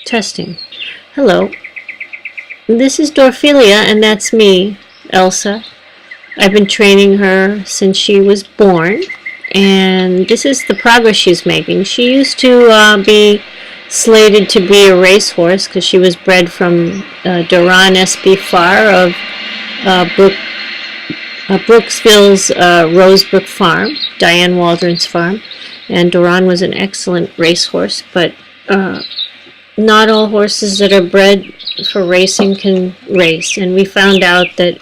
Testing. Hello. This is Dorphilia, and that's me, Elsa. I've been training her since she was born, and this is the progress she's making. She used to be slated to be a racehorse because she was bred from Duran S.B. Farr of Brook, Brooksville's Rosebrook Farm, Diane Waldron's farm, and Duran was an excellent racehorse, but not all horses that are bred for racing can race, and we found out that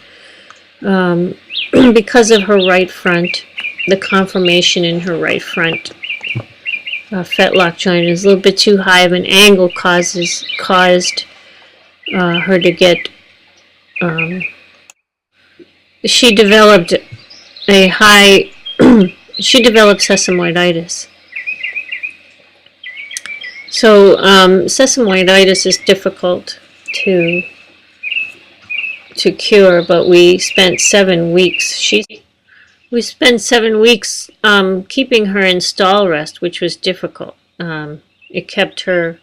because of her right front, the conformation in her right front fetlock joint is a little bit too high of an angle, caused her to get she developed a high she developed sesamoiditis. So sesamoiditis is difficult to cure, but we spent 7 weeks. We spent 7 weeks keeping her in stall rest, which was difficult. It kept her,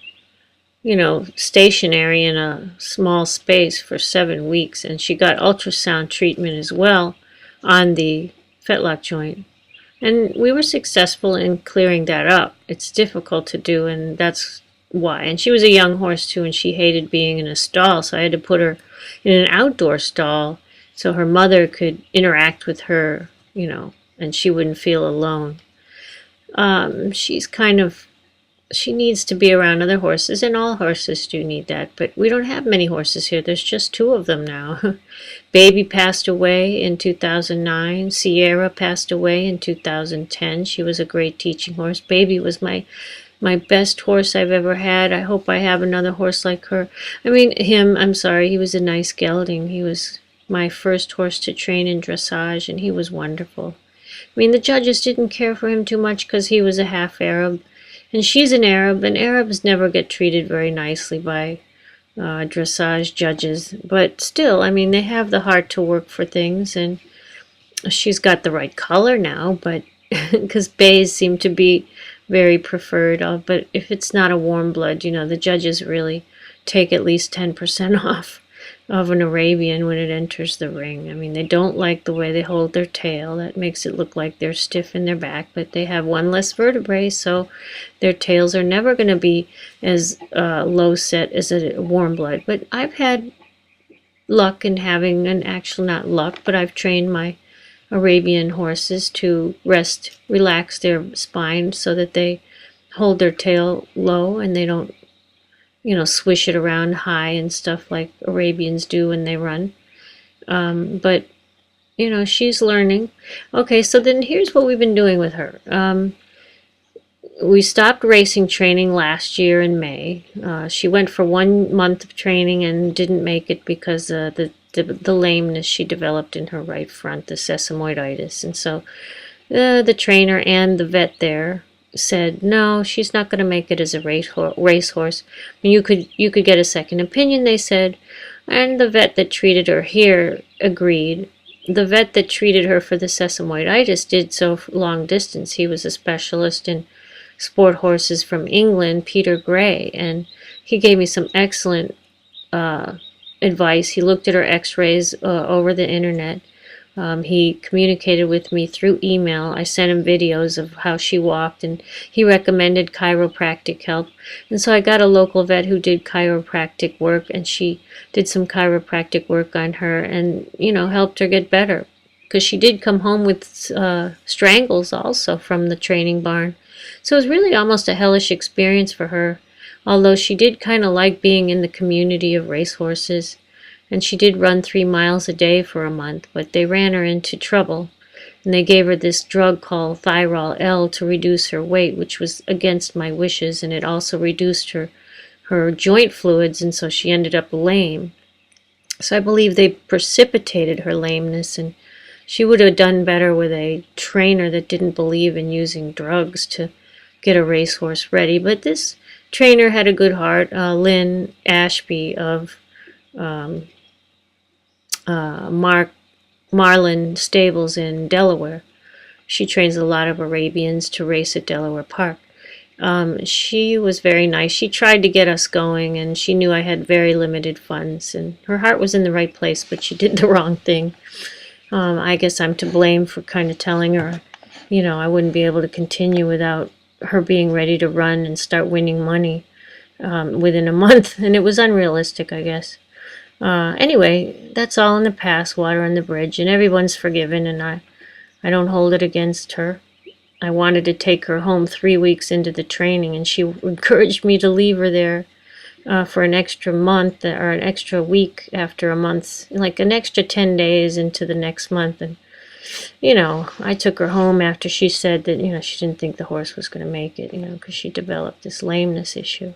stationary in a small space for 7 weeks, and she got ultrasound treatment as well on the fetlock joint. And we were successful in clearing that up. It's difficult to do, and that's why. And she was a young horse, too, and she hated being in a stall, so I had to put her in an outdoor stall so her mother could interact with her, and she wouldn't feel alone. She needs to be around other horses, and all horses do need that, but we don't have many horses here. There's just 2 of them now. Baby passed away in 2009. Sierra passed away in 2010. She was a great teaching horse. Baby was my best horse I've ever had. I hope I have another horse like her. He was a nice gelding. He was my first horse to train in dressage, and he was wonderful. The judges didn't care for him too much because he was a half Arab. And she's an Arab, and Arabs never get treated very nicely by dressage judges. But still, they have the heart to work for things, and she's got the right color now, but because bays seem to be very preferred. But if it's not a warm blood, the judges really take at least 10% off of an Arabian when it enters the ring. They don't like the way they hold their tail. That makes it look like they're stiff in their back, but they have one less vertebrae, so their tails are never going to be as low set as a warm blood. But I've had luck in having not luck, but I've trained my Arabian horses to relax their spine so that they hold their tail low and they don't swish it around high and stuff like Arabians do when they run. But she's learning. Okay, so then here's what we've been doing with her. We stopped racing training last year in May. She went for 1 month of training and didn't make it because the lameness she developed in her right front, the sesamoiditis. And so the trainer and the vet there said, no, she's not going to make it as a racehorse. You could get a second opinion, they said, and the vet that treated her here agreed. The vet that treated her for the sesamoiditis did so long distance. He was a specialist in sport horses from England, Peter Gray, and he gave me some excellent advice. He looked at her x-rays over the internet. He communicated with me through email. I sent him videos of how she walked, and he recommended chiropractic help. And so I got a local vet who did chiropractic work, and she did some chiropractic work on her and, helped her get better. Because she did come home with strangles also from the training barn. So it was really almost a hellish experience for her, although she did kind of like being in the community of racehorses. And she did run 3 miles a day for a month, but they ran her into trouble. And they gave her this drug called Thyrol L to reduce her weight, which was against my wishes, and it also reduced her joint fluids, and so she ended up lame. So I believe they precipitated her lameness, and she would have done better with a trainer that didn't believe in using drugs to get a racehorse ready. But this trainer had a good heart, Lynn Ashby of Marlin Stables in Delaware. She trains a lot of Arabians to race at Delaware Park. She was very nice. She tried to get us going, and she knew I had very limited funds, and her heart was in the right place, but she did the wrong thing. I guess I'm to blame for kind of telling her, I wouldn't be able to continue without her being ready to run and start winning money within a month, and it was unrealistic, I guess. Anyway, that's all in the past, water on the bridge, and everyone's forgiven, and I don't hold it against her. I wanted to take her home 3 weeks into the training, and she encouraged me to leave her there for an extra month or an extra week after a month, like an extra 10 days into the next month. And, I took her home after she said that, she didn't think the horse was going to make it, because she developed this lameness issue.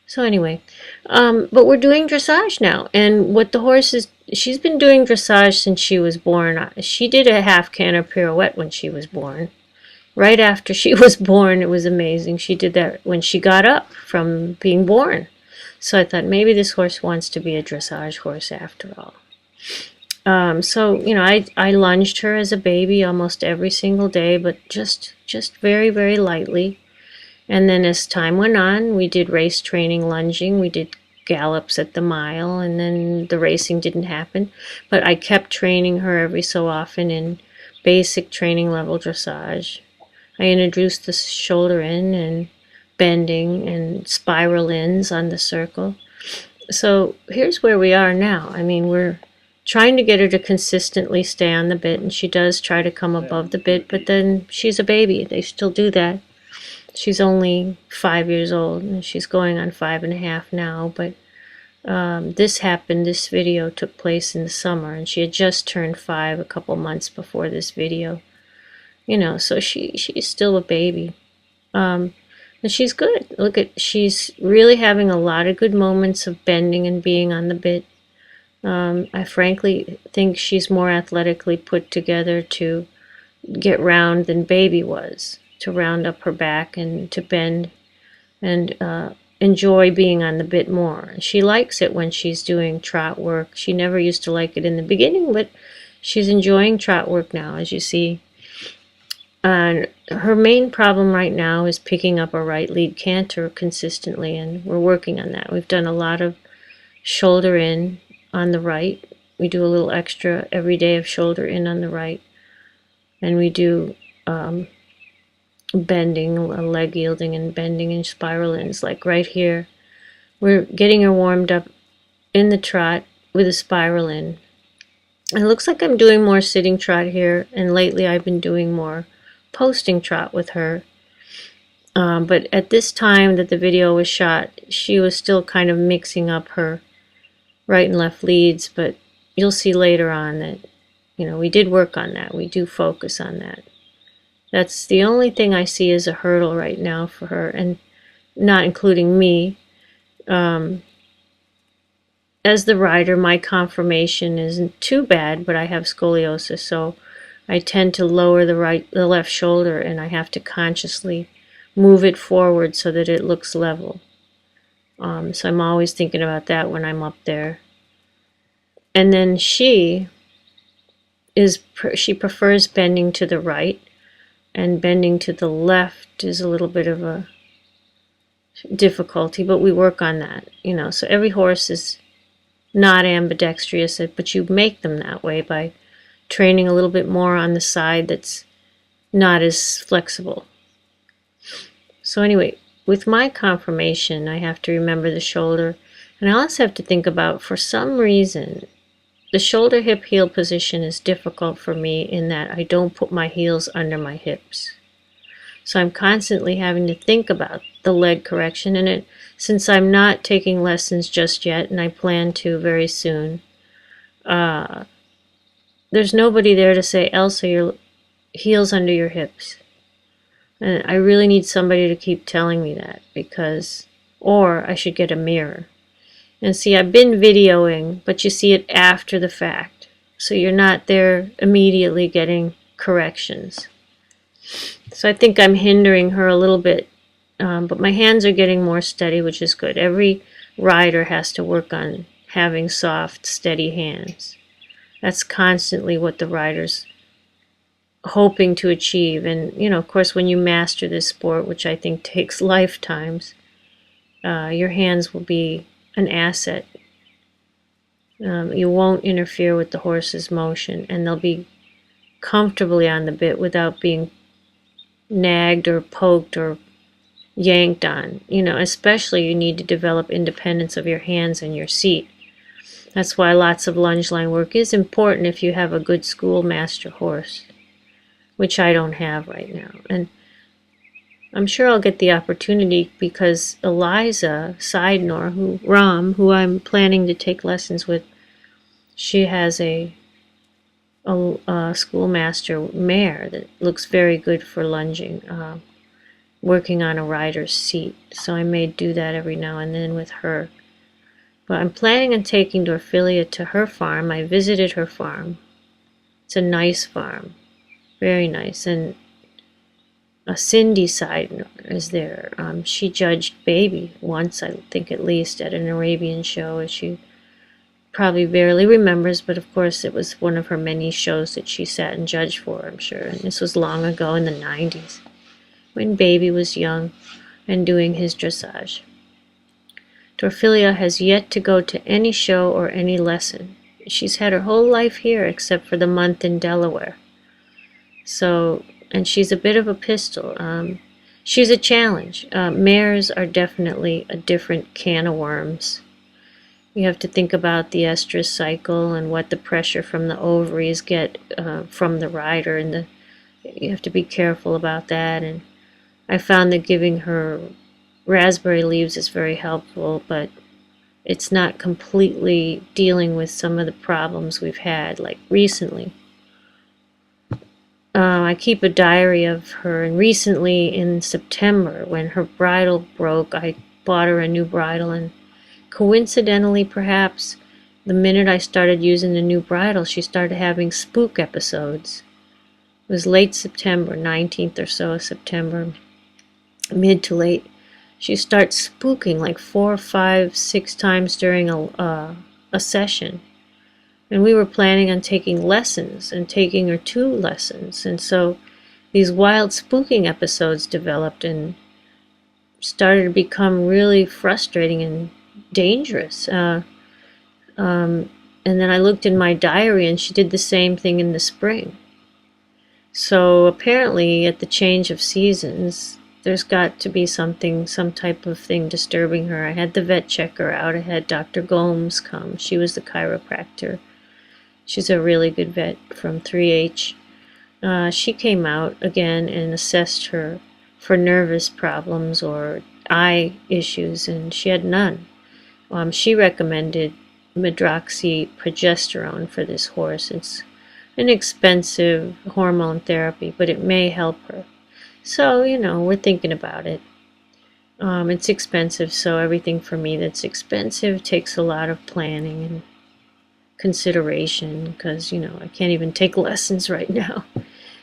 So anyway, but we're doing dressage now. And what the horse is, she's been doing dressage since she was born. She did a half canter pirouette when she was born. Right after she was born, it was amazing. She did that when she got up from being born. So I thought maybe this horse wants to be a dressage horse after all. I lunged her as a baby almost every single day, but just very, very lightly. And then as time went on, we did race training lunging. We did gallops at the mile, and then the racing didn't happen. But I kept training her every so often in basic training level dressage. I introduced the shoulder in and bending and spiral ins on the circle. So here's where we are now. I mean, we're trying to get her to consistently stay on the bit, and she does try to come above the bit, but then she's a baby. They still do that. She's only 5 years old, and she's going on 5.5 now, but this video took place in the summer, and she had just turned 5 a couple months before this video. So she's still a baby. And she's good. She's really having a lot of good moments of bending and being on the bit. I frankly think she's more athletically put together to get round than Baby was, to round up her back and to bend and enjoy being on the bit more. She likes it when she's doing trot work. She never used to like it in the beginning, but she's enjoying trot work now, as you see. And her main problem right now is picking up a right lead canter consistently, and we're working on that. We've done a lot of shoulder in on the right. We do a little extra every day of shoulder in on the right. And we do bending, leg yielding, and bending and spiral ins. Like right here, we're getting her warmed up in the trot with a spiral in. And it looks like I'm doing more sitting trot here, and lately I've been doing more posting trot with her. But at this time that the video was shot, she was still kind of mixing up her right and left leads, but you'll see later on that, we did work on that. We do focus on that. That's the only thing I see as a hurdle right now for her, and not including me. As the rider, my conformation isn't too bad, but I have scoliosis, so I tend to lower the left shoulder, and I have to consciously move it forward so that it looks level. So I'm always thinking about that when I'm up there. And then she prefers bending to the right, and bending to the left is a little bit of a difficulty, but we work on that. So every horse is not ambidextrous, but you make them that way by training a little bit more on the side that's not as flexible. So anyway, with my conformation, I have to remember the shoulder, and I also have to think about, for some reason, the shoulder hip heel position is difficult for me in that I don't put my heels under my hips. So I'm constantly having to think about the leg correction, and since I'm not taking lessons just yet, and I plan to very soon, there's nobody there to say, Elsa, your heels under your hips. And I really need somebody to keep telling me that, or I should get a mirror. And see, I've been videoing, but you see it after the fact. So you're not there immediately getting corrections. So I think I'm hindering her a little bit, but my hands are getting more steady, which is good. Every rider has to work on having soft, steady hands. That's constantly what the riders hoping to achieve. And, of course, when you master this sport, which I think takes lifetimes, your hands will be an asset. You won't interfere with the horse's motion, and they'll be comfortably on the bit without being nagged or poked or yanked on. Especially you need to develop independence of your hands and your seat. That's why lots of lunge line work is important if you have a good schoolmaster horse, which I don't have right now. And I'm sure I'll get the opportunity because Eliza Seidnor, who I'm planning to take lessons with, she has a schoolmaster mare that looks very good for lunging, working on a rider's seat. So I may do that every now and then with her. But I'm planning on taking Dorfilia to her farm. I visited her farm. It's a nice farm, very nice. And Cindy Seidner is there. She judged Baby once, I think at least, at an Arabian show, as she probably barely remembers, but of course it was one of her many shows that she sat and judged for, I'm sure. And this was long ago in the 90s, when Baby was young and doing his dressage. Dorfilia has yet to go to any show or any lesson. She's had her whole life here except for the month in Delaware. So, and she's a bit of a pistol. She's a challenge. Mares are definitely a different can of worms. You have to think about the estrus cycle and what the pressure from the ovaries get from the rider, and you have to be careful about that. And I found that giving her raspberry leaves is very helpful, but it's not completely dealing with some of the problems we've had, like recently. I keep a diary of her, and recently in September, when her bridle broke, I bought her a new bridle, and coincidentally, perhaps, the minute I started using the new bridle, she started having spook episodes. It was late September, 19th or so of September, mid to late. She starts spooking like 4, 5, 6 times during a session. And we were planning on taking lessons and taking her 2 lessons. And so these wild spooking episodes developed and started to become really frustrating and dangerous. And then I looked in my diary and she did the same thing in the spring. So apparently at the change of seasons, there's got to be some type of thing disturbing her. I had the vet check her out. I had Dr. Gomes come. She was the chiropractor. She's a really good vet from 3H. She came out again and assessed her for nervous problems or eye issues, and she had none. She recommended medroxyprogesterone for this horse. It's an expensive hormone therapy, but it may help her. So, we're thinking about it. It's expensive, so everything for me that's expensive takes a lot of planning and consideration, because, I can't even take lessons right now.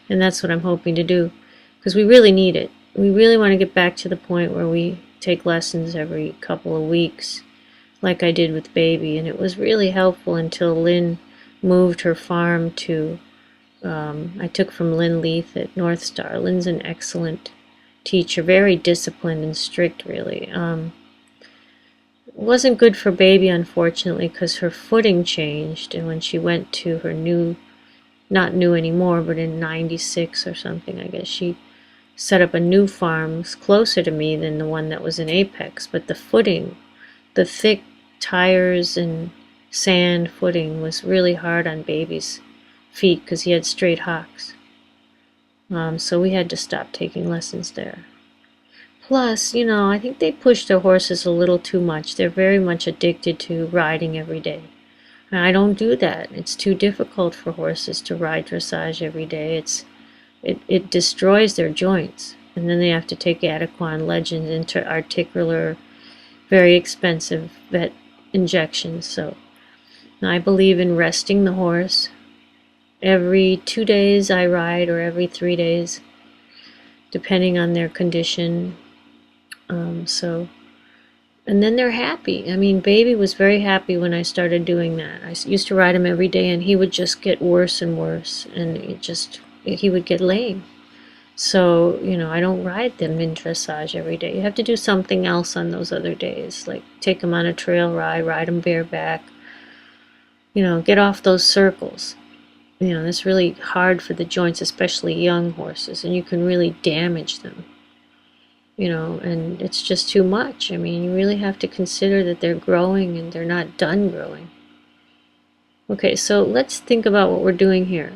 And that's what I'm hoping to do, because we really need it. We really want to get back to the point where we take lessons every couple of weeks, like I did with Baby. And it was really helpful until Lynn moved her farm to, I took from Lynn Leith at North Star. Lynn's an excellent teacher, very disciplined and strict, really. It wasn't good for Baby, unfortunately, because her footing changed, and when she went to her new, not new anymore, but in 96 or something, I guess, she set up a new farm closer to me than the one that was in Apex, but the footing, the thick tires and sand footing was really hard on Baby's feet because he had straight hocks. So we had to stop taking lessons there. Plus, I think they push their horses a little too much. They're very much addicted to riding every day. And I don't do that. It's too difficult for horses to ride dressage every day. It destroys their joints. And then they have to take Adequan Legend intra-articular, very expensive vet injections. So I believe in resting the horse. Every 2 days I ride, or every 3 days, depending on their condition. And then they're happy. I mean, Baby was very happy when I started doing that. I used to ride him every day, and he would just get worse and worse, and it just he would get lame. So, I don't ride them in dressage every day. You have to do something else on those other days, like take them on a trail ride them bareback, get off those circles. That's really hard for the joints, especially young horses, and you can really damage them, and it's just too much. I mean, you really have to consider that they're growing and they're not done growing. Okay, so let's think about what we're doing here.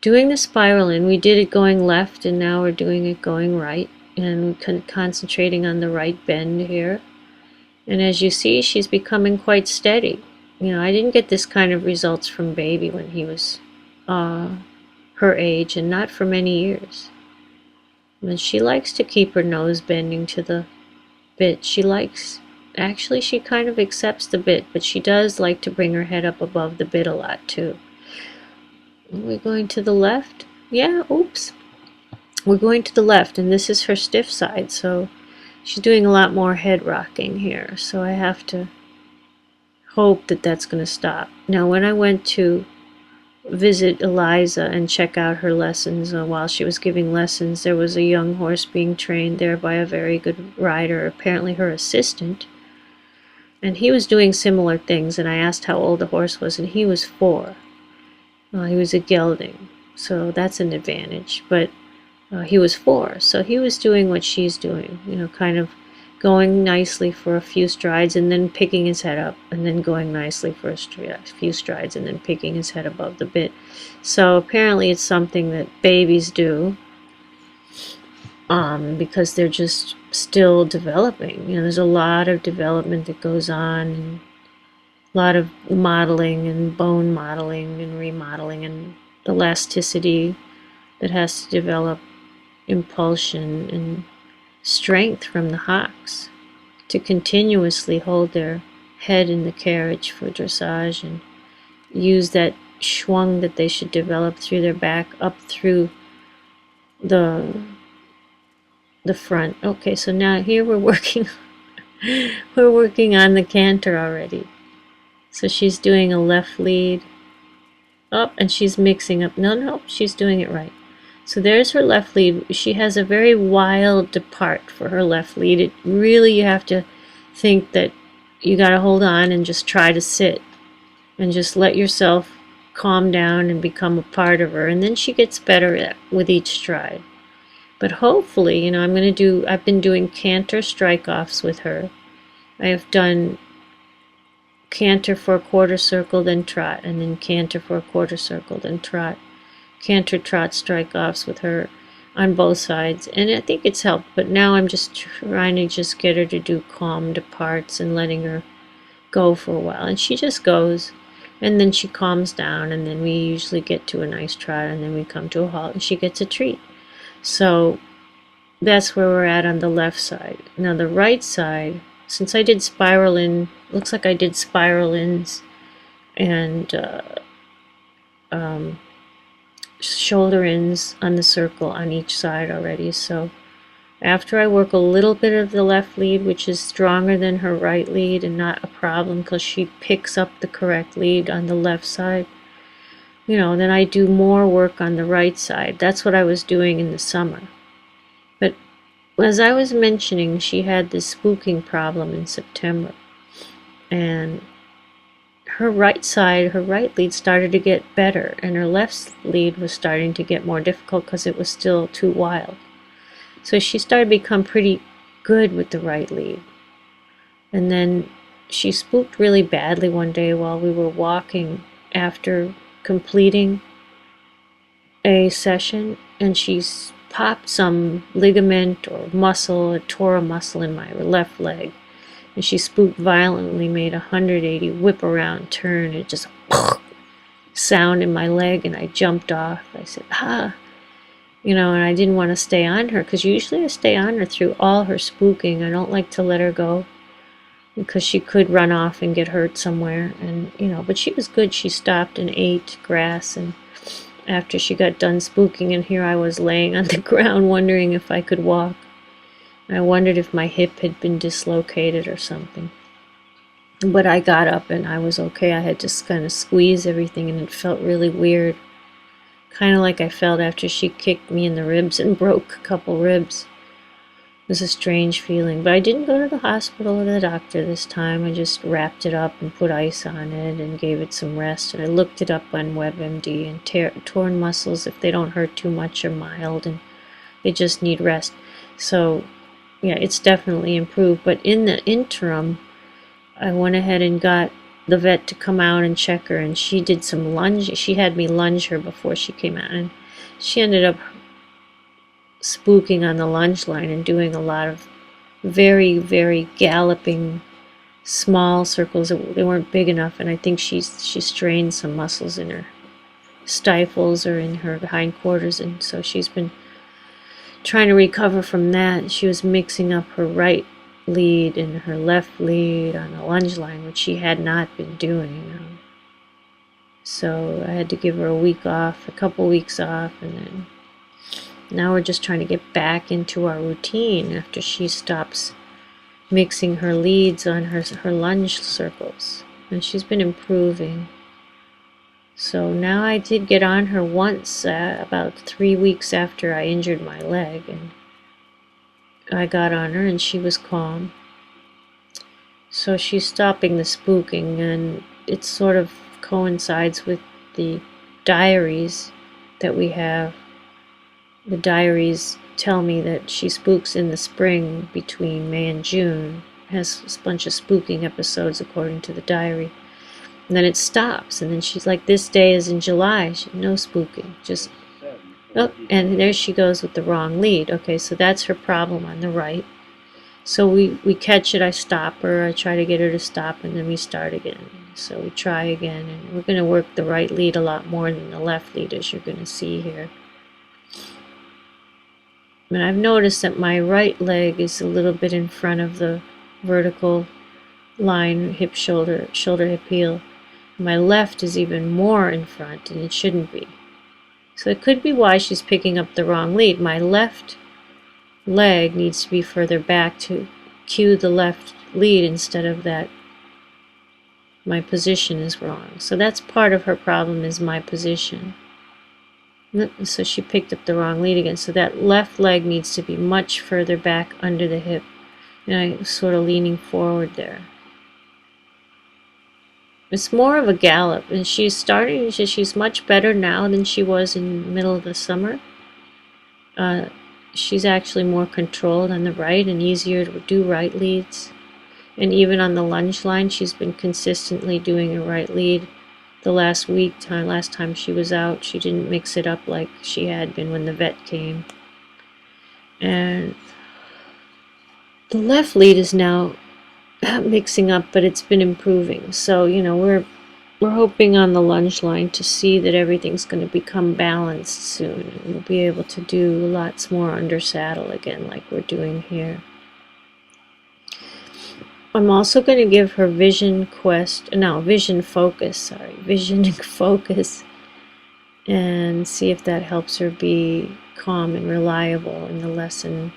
Doing the spiral in, we did it going left and now we're doing it going right, and we're concentrating on the right bend here. And as you see, she's becoming quite steady. I didn't get this kind of results from Baby when he was her age, and not for many years. And she likes to keep her nose bending to the bit. She kind of accepts the bit, but she does like to bring her head up above the bit a lot too. Are we going to the left? Yeah, oops. We're going to the left, and this is her stiff side, so she's doing a lot more head rocking here. So I have to hope that that's going to stop. Now, when I went to visit Eliza and check out her lessons, while she was giving lessons, there was a young horse being trained there by a very good rider, apparently her assistant. And he was doing similar things, and I asked how old the horse was, and he was 4. He was a gelding, so that's an advantage. But he was 4, so he was doing what she's doing, kind of going nicely for a few strides and then picking his head up, and then going nicely for a few strides and then picking his head above the bit. So apparently it's something that babies do, because they're just still developing. There's a lot of development that goes on, and a lot of modeling and bone modeling and remodeling and elasticity that has to develop, impulsion and strength from the hocks to continuously hold their head in the carriage for dressage and use that schwung that they should develop through their back up through the front. Okay, so now here we're working on the canter already. So she's doing a left lead up, and she's mixing up. No, she's doing it right. So there's her left lead. She has a very wild depart for her left lead. It really, you have to think that you got to hold on and just try to sit and just let yourself calm down and become a part of her. And then she gets better with each stride. But hopefully, I've been doing canter strike-offs with her. I have done canter for a quarter circle, then trot, and then canter for a quarter circle, then trot. Canter, trot, strike-offs with her on both sides, and I think it's helped. But now I'm just trying to just get her to do calm departs and letting her go for a while. And she just goes, and then she calms down, and then we usually get to a nice trot, and then we come to a halt, and she gets a treat. So that's where we're at on the left side. Now the right side, since I did spiral in, looks like I did spiral ins and shoulder ins on the circle on each side already. So after I work a little bit of the left lead, which is stronger than her right lead and not a problem because she picks up the correct lead on the left side, then I do more work on the right side. That's what I was doing in the summer. But as I was mentioning, she had this spooking problem in September, and her right side, her right lead started to get better, and her left lead was starting to get more difficult because it was still too wild. So she started to become pretty good with the right lead. And then she spooked really badly one day while we were walking after completing a session, and she popped some ligament or muscle, or tore a muscle in my left leg. And she spooked violently, made a 180 whip around turn. It just sound in my leg, and I jumped off. I said, and I didn't want to stay on her, because usually I stay on her through all her spooking. I don't like to let her go, because she could run off and get hurt somewhere. And, but she was good. She stopped and ate grass, and after she got done spooking, and here I was laying on the ground wondering if I could walk. I wondered if my hip had been dislocated or something. But I got up and I was okay. I had to kind of squeeze everything, and it felt really weird. kind of like I felt after she kicked me in the ribs and broke a couple ribs. It was a strange feeling, but I didn't go to the hospital or the doctor this time. I just wrapped it up and put ice on it and gave it some rest. And I looked it up on WebMD, and torn muscles, if they don't hurt too much, are mild and they just need rest. So, yeah, it's definitely improved. But in the interim, I went ahead and got the vet to come out and check her, and she did some lunge. She had me lunge her before she came out, and she ended up spooking on the lunge line and doing a lot of very, very galloping small circles. They weren't big enough, and I think she strained some muscles in her stifles or in her hindquarters, and so she's been trying to recover from that. She was mixing up her right lead and her left lead on the lunge line, which she had not been doing. So I had to give her a couple weeks off, and then now we're just trying to get back into our routine after she stops mixing her leads on her lunge circles. And she's been improving. So now I did get on her once, about 3 weeks after I injured my leg, and I got on her and she was calm. So she's stopping the spooking, and it sort of coincides with the diaries that we have. The diaries tell me that she spooks in the spring between May and June, has a bunch of spooking episodes according to the diary. And then it stops, and then she's like, this day is in July, no spooking, just, oh, and there she goes with the wrong lead. Okay, so that's her problem on the right. So we catch it, I stop her, I try to get her to stop, and then we start again. So we try again, and we're going to work the right lead a lot more than the left lead, as you're going to see here. And I've noticed that my right leg is a little bit in front of the vertical line, hip, shoulder, hip, heel. My left is even more in front, and it shouldn't be. So it could be why she's picking up the wrong lead. My left leg needs to be further back to cue the left lead instead of that. My position is wrong. So that's part of her problem, is my position. So she picked up the wrong lead again. So that left leg needs to be much further back under the hip. And I'm sort of leaning forward there. It's more of a gallop, and she's much better now than she was in the middle of the summer. She's actually more controlled on the right and easier to do right leads. And even on the lunge line, she's been consistently doing a right lead. The last time she was out, she didn't mix it up like she had been when the vet came. And the left lead is now mixing up, but it's been improving. So, we're hoping on the lunge line to see that everything's going to become balanced soon. We'll be able to do lots more under saddle again, like we're doing here. I'm also going to give her vision focus, and see if that helps her be calm and reliable in the lesson,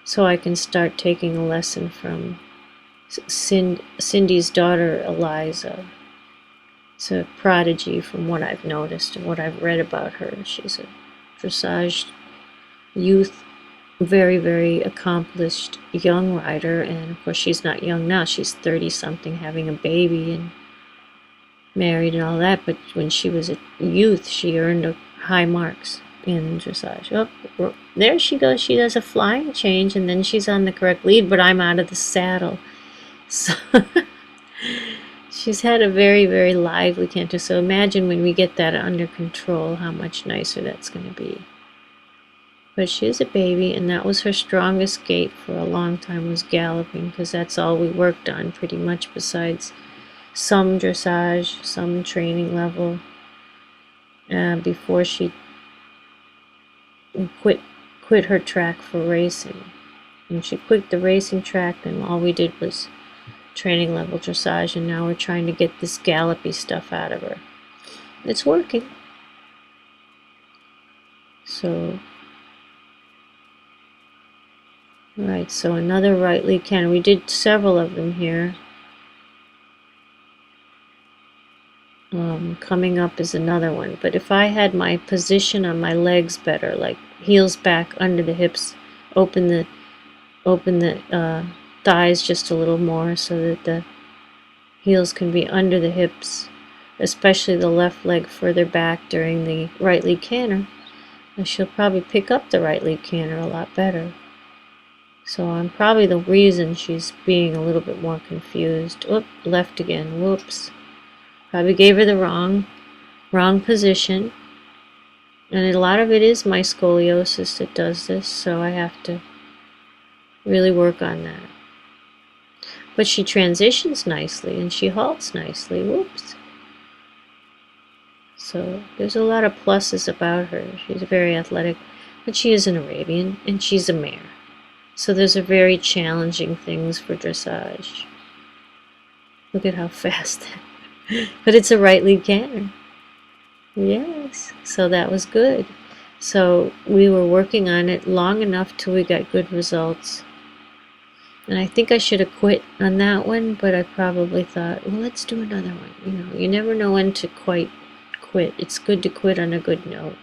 so I can start taking a lesson from Cindy's daughter, Eliza. It's a prodigy from what I've noticed and what I've read about her. She's a dressage youth, very, very accomplished young rider, and of course she's not young now. She's 30-something, having a baby and married and all that, but when she was a youth, she earned high marks in dressage. Oh, there she goes. She does a flying change, and then she's on the correct lead, but I'm out of the saddle. So she's had a very, very lively canter. So imagine when we get that under control, how much nicer that's going to be. But she is a baby, and that was her strongest gait for a long time, was galloping, because that's all we worked on pretty much, besides some dressage, some training level, before she quit her track for racing. When she quit the racing track, then all we did was training level dressage, and now we're trying to get this gallopy stuff out of her. It's working. So, right, so another right lead canter. We did several of them here. Coming up is another one. But if I had my position on my legs better, like heels back under the hips, open the thighs just a little more so that the heels can be under the hips, especially the left leg further back during the right lead canter, and she'll probably pick up the right lead canter a lot better. So I'm probably the reason she's being a little bit more confused. Oop, left again. Whoops. Probably gave her the wrong position. And a lot of it is my scoliosis that does this, so I have to really work on that. But she transitions nicely and she halts nicely. Whoops. So there's a lot of pluses about her. She's very athletic, but she is an Arabian and she's a mare. So those are very challenging things for dressage. Look at how fast. But it's a right lead canter. Yes, so that was good. So we were working on it long enough till we got good results. And I think I should have quit on that one, but I probably thought, well, let's do another one. You know, you never know when to quite quit. It's good to quit on a good note.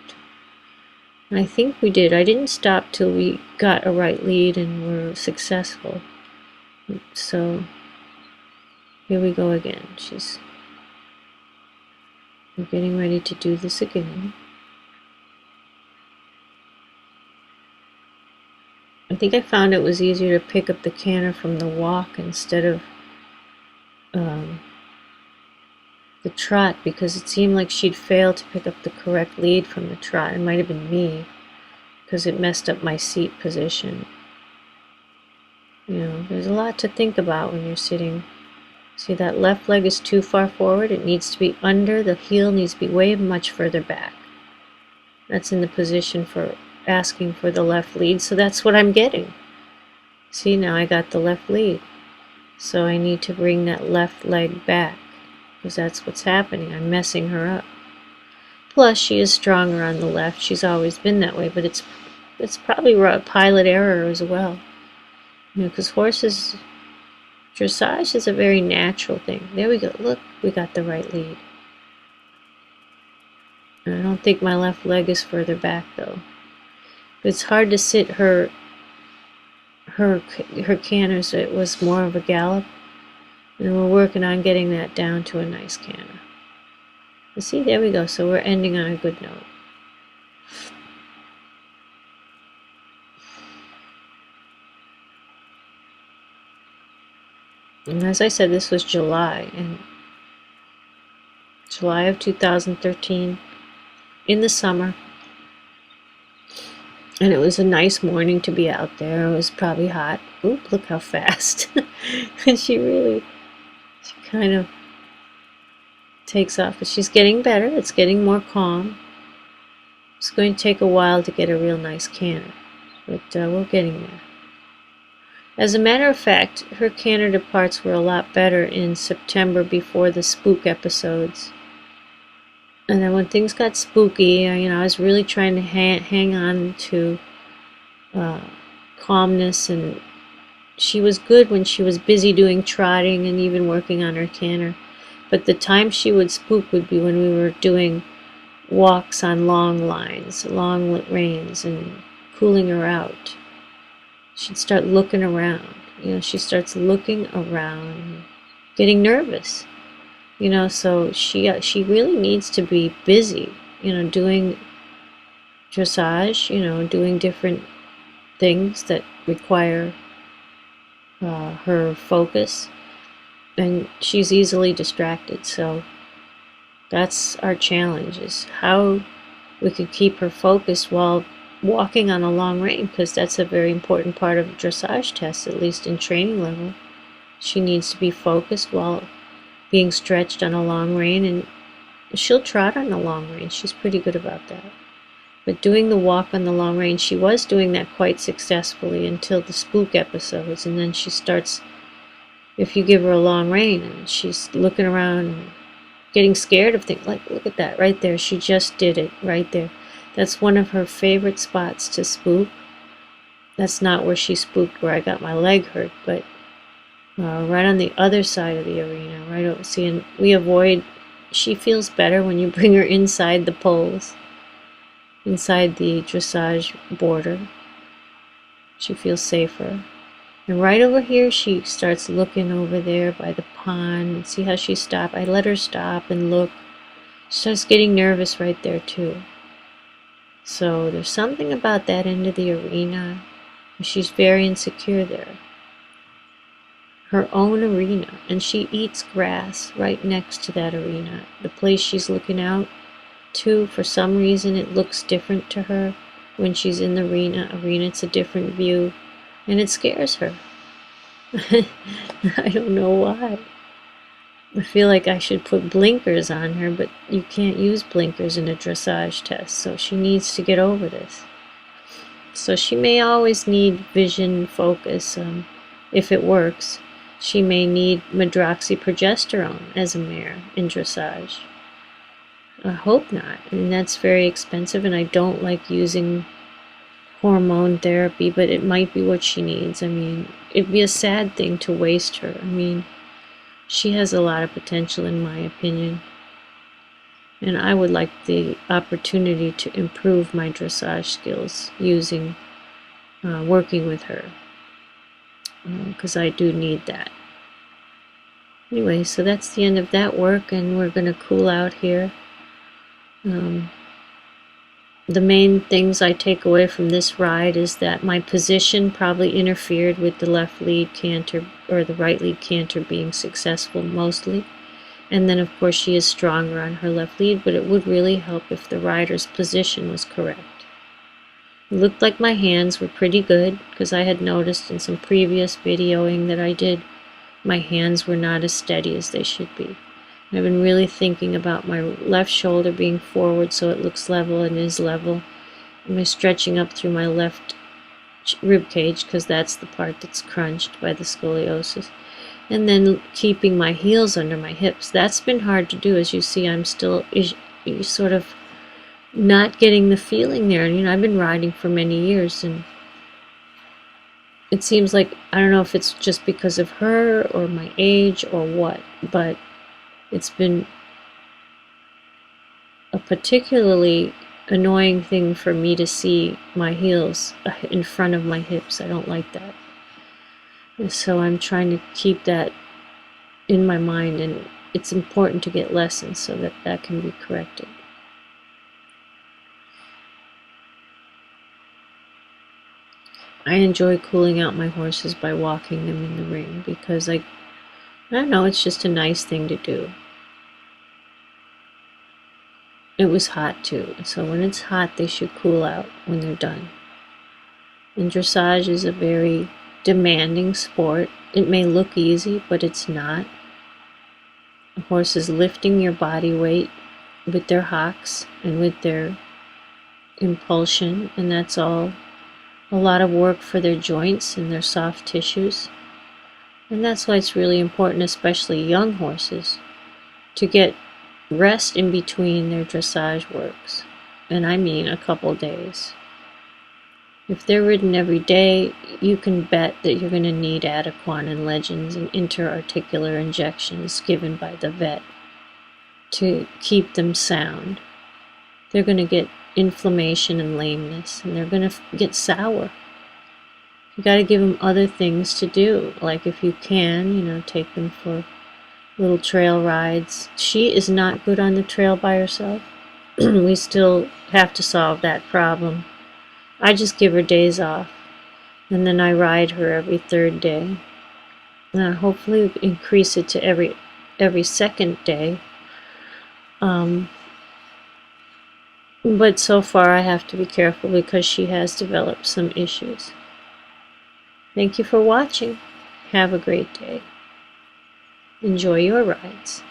And I think we did. I didn't stop till we got a right lead and were successful. So here we go again. We're getting ready to do this again. I think I found it was easier to pick up the canter from the walk instead of the trot, because it seemed like she'd fail to pick up the correct lead from the trot. It might have been me, because it messed up my seat position. You know, there's a lot to think about when you're sitting. See, that left leg is too far forward. It needs to be under. The heel needs to be way much further back. That's in the position for asking for the left lead, so that's what I'm getting. See, now I got the left lead. So I need to bring that left leg back, because that's what's happening. I'm messing her up. Plus, she is stronger on the left. She's always been that way, but it's probably a pilot error as well. You know, because horses, dressage is a very natural thing. There we go. Look, we got the right lead. And I don't think my left leg is further back, though. It's hard to sit her canters. It was more of a gallop, and we're working on getting that down to a nice canter. You see, there we go. So we're ending on a good note. And as I said, this was July of 2013, in the summer. And it was a nice morning to be out there. It was probably hot. Oop, look how fast. And she kind of takes off. But she's getting better. It's getting more calm. It's going to take a while to get a real nice canter. But we're getting there. As a matter of fact, her canter departs were a lot better in September before the spook episodes. And then when things got spooky, I was really trying to hang on to calmness, and she was good when she was busy doing trotting and even working on her canter. But the time she would spook would be when we were doing walks on long lines, long reins, and cooling her out. She'd start looking around. She starts looking around, getting nervous. So she really needs to be busy, doing dressage, doing different things that require her focus. And she's easily distracted. So that's our challenge, is how we can keep her focused while walking on a long rein, because that's a very important part of a dressage test, at least in training level. She needs to be focused while being stretched on a long rein, and she'll trot on a long rein. She's pretty good about that. But doing the walk on the long rein, she was doing that quite successfully until the spook episodes, and then she starts, if you give her a long rein, and she's looking around and getting scared of things. Like, look at that right there. She just did it right there. That's one of her favorite spots to spook. That's not where she spooked where I got my leg hurt, but right on the other side of the arena, right over. See, and we avoid she feels better when you bring her inside the poles, inside the dressage border. She feels safer. And right over here, she starts looking over there by the pond. And see how she stopped? I let her stop and look. She starts getting nervous right there too. So there's something about that end of the arena. She's very insecure there. Her own arena. And she eats grass right next to that arena. The place she's looking out to, for some reason, it looks different to her. When she's in the arena, it's a different view. And it scares her. I don't know why. I feel like I should put blinkers on her, but you can't use blinkers in a dressage test, so she needs to get over this. So she may always need vision focus. If it works, she may need medroxyprogesterone as a mare in dressage. I hope not. I mean, that's very expensive, and I don't like using hormone therapy, but it might be what she needs. I mean, it'd be a sad thing to waste her. I mean, she has a lot of potential, in my opinion, and I would like the opportunity to improve my dressage skills using working with her, because I do need that. Anyway, so that's the end of that work, and we're going to cool out here. The main things I take away from this ride is that my position probably interfered with the left lead canter or the right lead canter being successful mostly. And then of course she is stronger on her left lead, but it would really help if the rider's position was correct. It looked like my hands were pretty good, because I had noticed in some previous videoing that I did, my hands were not as steady as they should be. I've been really thinking about my left shoulder being forward so it looks level and is level. I'm stretching up through my left rib cage, because that's the part that's crunched by the scoliosis. And then keeping my heels under my hips. That's been hard to do. As you see, I'm still sort of not getting the feeling there. And, I've been riding for many years, and it seems like, I don't know if it's just because of her or my age or what, but it's been a particularly annoying thing for me to see my heels in front of my hips. I don't like that. And so I'm trying to keep that in my mind, and it's important to get lessons so that that can be corrected. I enjoy cooling out my horses by walking them in the ring, because I don't know, it's just a nice thing to do. It was hot too, so when it's hot they should cool out when they're done. And dressage is a very demanding sport. It may look easy, but it's not. A horse is lifting your body weight with their hocks and with their impulsion, and that's all a lot of work for their joints and their soft tissues. And that's why it's really important, especially young horses, to get rest in between their dressage works. And I mean a couple days. If they're ridden every day, you can bet that you're going to need Adequan and Legends and interarticular injections given by the vet to keep them sound. They're going to get inflammation and lameness, and they're going to get sour. You got to give them other things to do, like if you can, take them for little trail rides. She is not good on the trail by herself. We still have to solve that problem. I just give her days off, and then I ride her every third day. Hopefully increase it to every second day. But so far I have to be careful because she has developed some issues. Thank you for watching. Have a great day. Enjoy your rides.